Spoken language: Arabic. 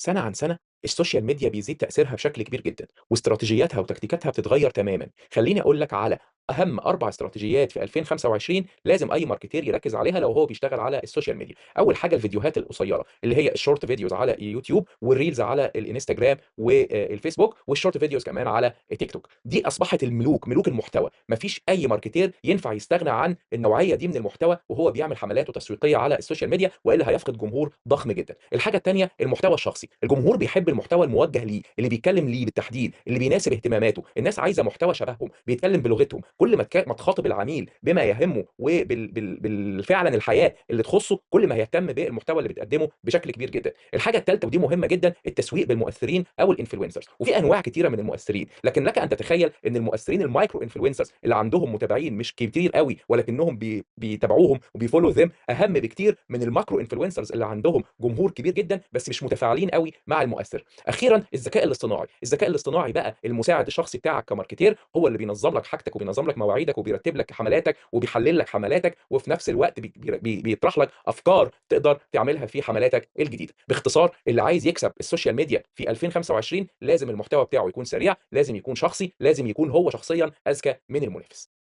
سنة عن سنة السوشيال ميديا بيزيد تأثيرها بشكل كبير جدًا، واستراتيجياتها وتكتيكاتها بتتغيّر تمامًا. خلّيني أقول لك على أهم 4 استراتيجيات في 2025 لازم أي ماركتير يركّز عليها لو هو بيشتغل على السوشيال ميديا. أول حاجة الفيديوهات القصيّرة، اللي هي الshort videos على اليوتيوب والreels على الإنستجرام والفيسبوك والshort videos كمان على التيك توك. دي أصبحت ملوك المحتوى، ما فيش أي ماركتير ينفع يستغنى عن النوعية دي من المحتوى وهو بيعمل حملاته تسويقية على السوشيال ميديا، وإلا هيفقد جمهور ضخم جدًا. الحاجة التانية المحتوى الشخصي، الجمهور بيحب المحتوى الموجه ليه، اللي بيتكلم ليه بالتحديد، اللي بيناسب اهتماماته. الناس عايزه محتوى شبههم، بيتكلم بلغتهم. كل ما تخاطب العميل بما يهمه فعلا الحياه اللي تخصه، كل ما هيهتم بالمحتوى اللي بتقدمه بشكل كبير جدا. الحاجه الثالثه ودي مهمه جدا، التسويق بالمؤثرين او الانفلونسرز. وفي انواع كتيره من المؤثرين، لكن لك ان تتخيل ان المؤثرين المايكرو انفلونسرز اللي عندهم متابعين مش كتير قوي ولكنهم بيتابعوهم وبيفولو ذم اهم بكتير من الماكرو انفلونسرز اللي عندهم جمهور كبير جدا بس مش متفاعلين قوي مع المؤثر. اخيرا الذكاء الاصطناعي بقى المساعد الشخصي بتاعك كماركتير، هو اللي بينظم لك حاجتك وبينظم لك مواعيدك وبيرتب لك حملاتك وبيحلل لك حملاتك، وفي نفس الوقت بيطرح لك افكار تقدر تعملها في حملاتك الجديده. باختصار، اللي عايز يكسب السوشيال ميديا في 2025 لازم المحتوى بتاعه يكون سريع، لازم يكون شخصي، لازم يكون هو شخصيا اذكى من المنافس.